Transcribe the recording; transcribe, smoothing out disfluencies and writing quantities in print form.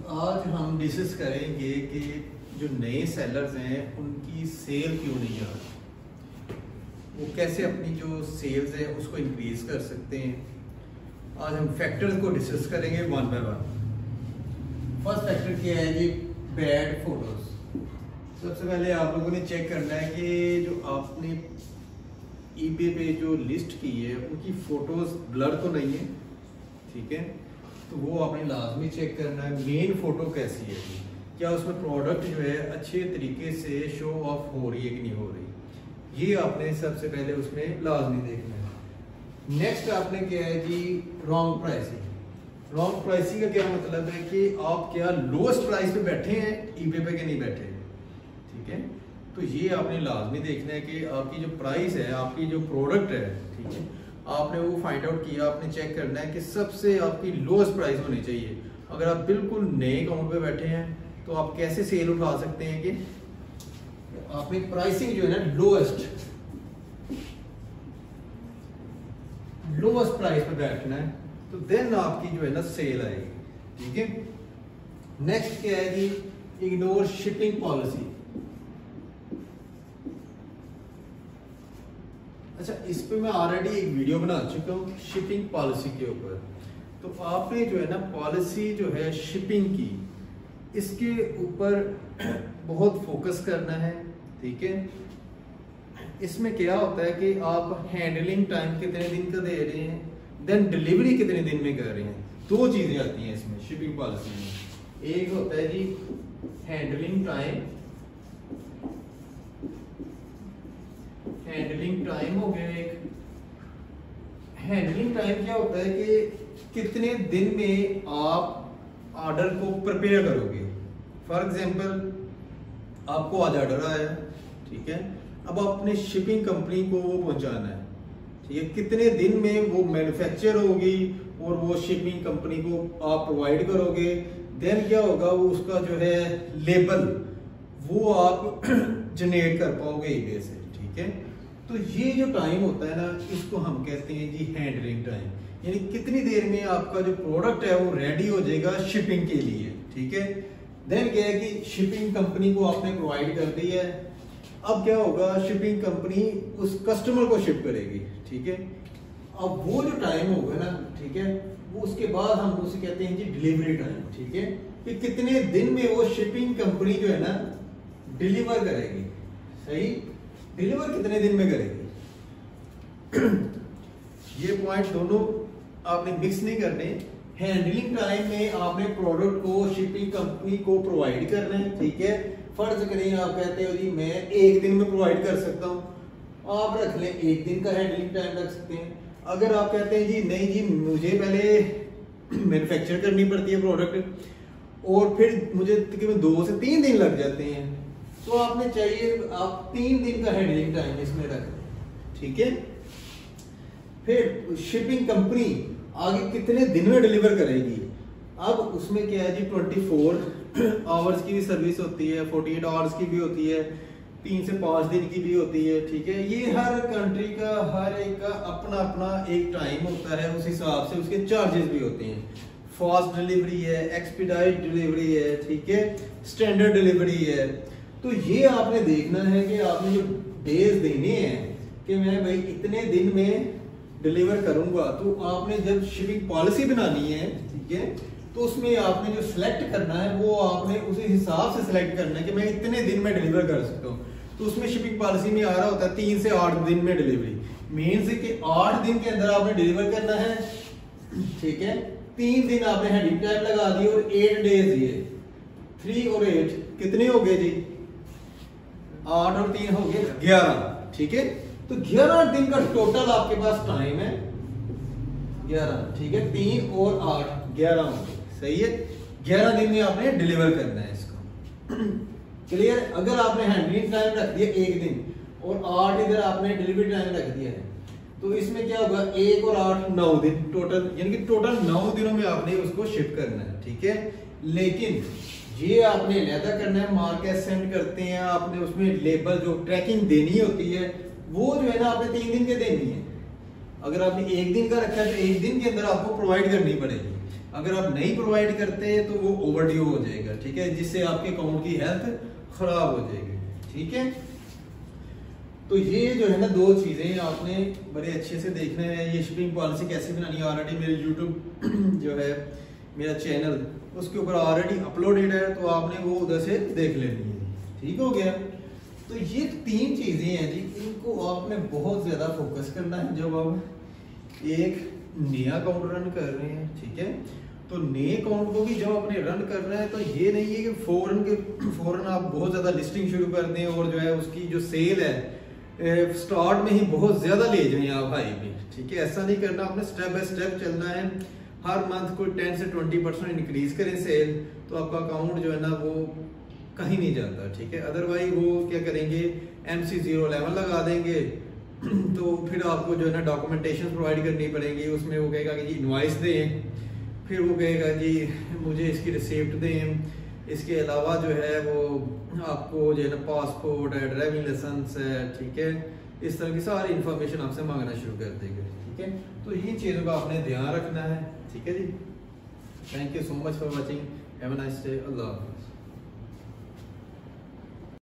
आज हम डिस्कस करेंगे कि जो नए सेलर्स हैं उनकी सेल क्यों नहीं आ रही, वो कैसे अपनी जो सेल्स है उसको इंक्रीज कर सकते हैं। आज हम फैक्टर्स को डिस्कस करेंगे one by one. First factor क्या है जी, बैड फोटोज। सबसे पहले आप लोगों ने चेक करना है कि जो आपने ईबे पे जो लिस्ट की है उनकी फोटोज ब्लर तो नहीं है, ठीक है, तो वो आपने लाजमी चेक करना है। मेन फोटो कैसी है, क्या उसमें प्रोडक्ट जो है अच्छे तरीके से शो ऑफ हो रही है कि नहीं हो रही, ये आपने सबसे पहले उसमें लाजमी देखना है। नेक्स्ट आपने क्या है जी, रॉन्ग प्राइसिंग। रॉन्ग प्राइसिंग का क्या मतलब है कि आप क्या लोएस्ट प्राइस पे बैठे हैं ईबे पे कि नहीं बैठे, ठीक है। तो ये आपने लाजमी देखना है कि आपकी जो प्राइस है, आपकी जो प्रोडक्ट है, ठीक है, आपने वो फाइंड आउट किया, आपने चेक करना है कि सबसे आपकी लोएस्ट प्राइस होनी चाहिए। अगर आप बिल्कुल नए अकाउंट पे बैठे हैं तो आप कैसे सेल उठा सकते हैं कि आपने प्राइसिंग जो है ना लोएस्ट प्राइस पे बैठना है, तो देन आपकी जो है ना सेल आएगी, ठीक है। नेक्स्ट क्या है जी, इग्नोर शिपिंग पॉलिसी। अच्छा, इस पे मैं ऑलरेडी एक वीडियो बना चुका हूँ शिपिंग पॉलिसी के ऊपर। तो आपने जो है ना पॉलिसी जो है शिपिंग की, इसके ऊपर बहुत फोकस करना है, ठीक है। इसमें क्या होता है कि आप हैंडलिंग टाइम कितने दिन का दे रहे हैं, देन डिलीवरी कितने दिन में कर रहे हैं। दो चीजें आती हैं इसमें शिपिंग पॉलिसी में। एक होता है जी हैंडलिंग टाइम, हैंडलिंग टाइम हो गया एक। हैंडलिंग टाइम क्या होता है कि कितने दिन में आप ऑर्डर को प्रिपेयर करोगे। फॉर एग्जांपल आपको आज ऑर्डर आया, ठीक है, अब अपने शिपिंग कंपनी को वो पहुंचाना है, ठीक है, कितने दिन में वो मैन्युफैक्चर होगी और वो शिपिंग कंपनी को आप प्रोवाइड करोगे। देन क्या होगा, वो उसका जो है लेबल वो आप जनरेट कर पाओगे ईबे से, ठीक है। तो ये जो टाइम होता है ना, इसको हम कहते हैं जी हैंडलिंग टाइम, यानी कितनी देर में आपका जो प्रोडक्ट है वो रेडी हो जाएगा शिपिंग के लिए, ठीक है। देन क्या है कि शिपिंग कंपनी को आपने प्रोवाइड कर दी है। अब क्या होगा, शिपिंग कंपनी उस कस्टमर को शिप करेगी, ठीक है। अब वो जो टाइम होगा ना, ठीक है, वो उसके बाद हम उसे कहते हैं जी डिलीवरी टाइम, ठीक है, कि कितने दिन में वो शिपिंग कंपनी जो है ना डिलीवर करेगी। सही, डिलीवर कितने दिन में करेगी। ये पॉइंट दोनों आपने मिक्स नहीं करने। हैंडलिंग टाइम में आपने प्रोडक्ट को शिपिंग कंपनी को प्रोवाइड करना है, ठीक है। फर्ज करें आप कहते हो जी मैं एक दिन में प्रोवाइड कर सकता हूँ, आप रख लें एक दिन का हैंडलिंग टाइम रख सकते हैं। अगर आप कहते हैं जी नहीं जी मुझे पहले मैन्युफैक्चर करनी पड़ती है प्रोडक्ट और फिर मुझे तकरीबन 2 से 3 दिन लग जाते हैं, तो आपने चाहिए आप 3 दिन का हैंडलिंग टाइम इसमें रख दें, ठीक है। फिर शिपिंग कंपनी आगे कितने दिन में डिलीवर करेगी। अब उसमें क्या है जी 24 आवर्स की भी सर्विस होती है, 48 आवर्स की भी होती है, 3 से 5 दिन की भी होती है, ठीक है। ये हर कंट्री का हर एक का अपना अपना एक टाइम होता है, उस हिसाब से उसके चार्जेस भी होते हैं। फास्ट डिलीवरी है, एक्सपीडाइट डिलीवरी है, ठीक है, स्टैंडर्ड डिलीवरी है। तो ये आपने देखना है कि आपने जो डेज देने हैं कि मैं भाई इतने दिन में डिलीवर करूंगा, तो आपने जब शिपिंग पॉलिसी बनानी है, ठीक है, तो उसमें आपने जो सिलेक्ट करना है वो आपने उसी हिसाब से सिलेक्ट करना है कि मैं इतने दिन में डिलीवर कर सकता हूँ। तो उसमें शिपिंग पॉलिसी में आ रहा होता है 3 से 8 दिन में डिलीवरी, मीन्स कि 8 दिन के अंदर आपने डिलीवर करना है, ठीक है। 3 दिन आपने हैंडलिंग टाइम लगा दी और 8 डेज दिए, 3 और 8 कितने हो गए जी, 8 और 3 हो गए 11, ठीक है। तो 11 दिन का टोटल आपके पास टाइम है 11, ठीक है, 3 और 8 11 हो गए, सही है। 11 दिन में आपने डिलीवर करना है इसको, क्लियर। अगर आपने हैंडलिंग टाइम रख दिया 1 दिन और 8 इधर आपने डिलीवरी टाइम रख दिया है, तो इसमें क्या होगा 1 और 8 9 दिन टोटल, यानी कि टोटल 9 दिनों में आपने उसको शिप करना है, ठीक है। लेकिन ये आपने अलहदा करना है, मार्केट सेंड करते हैं आपने, उसमें लेबल जो ट्रैकिंग देनी होती है वो जो है ना आपने 3 दिन के देनी है। अगर आपने 1 दिन का रखा है तो 1 दिन के अंदर आपको प्रोवाइड करनी पड़ेगी। अगर आप नहीं प्रोवाइड करते तो वो ओवरड्यू हो जाएगा, ठीक है, जिससे आपके अकाउंट की हेल्थ खराब हो जाएगी, ठीक है। तो ये जो है ना दो चीजें आपने बड़े अच्छे से देखना है। ये शिपिंग पॉलिसी कैसे बनानी है, ऑलरेडी मेरे यूट्यूब जो है मेरा चैनल उसके ऊपर ऑलरेडी अपलोडेड है, तो आपने वो उधर से देख लेनी है, ठीक हो गया। तो ये तीन चीजें हैं जी, इनको आपने बहुत ज्यादा फोकस करना है जब आप एक नया अकाउंट रन कर रहे हैं, ठीक है। तो नए अकाउंट को भी जब आपने रन करना है तो ये नहीं है कि फौरन आप बहुत ज्यादा लिस्टिंग शुरू कर दें और जो है उसकी जो सेल है स्टार्ट में ही बहुत ज्यादा ले जाएं आप हाई भी, ठीक है। ऐसा नहीं करना, आपने स्टेप बाय स्टेप चलना है। हर मंथ कोई 10 से 20% इंक्रीज करें सेल, तो आपका अकाउंट जो है ना वो कहीं नहीं जाता, ठीक है। अदरवाइज वो क्या करेंगे, MC011 लगा देंगे तो फिर आपको जो है ना डॉक्यूमेंटेशन प्रोवाइड करनी पड़ेगी। उसमें वो कहेगा कि जी इनवॉइस दें, फिर वो कहेगा जी मुझे इसकी रिसिप्ट दें, इसके अलावा जो है वो आपको जो है ना पासपोर्ट है, ड्राइविंग लाइसेंस है, ठीक है, इस तरह की सारी इंफॉर्मेशन आपसे मांगना शुरू कर देंगे, ठीक है। तो इन चीज़ों का आपने ध्यान रखना है, ठीक है जी। Thank you so much for watching, have a nice day, अल्लाह हाफ़िज़।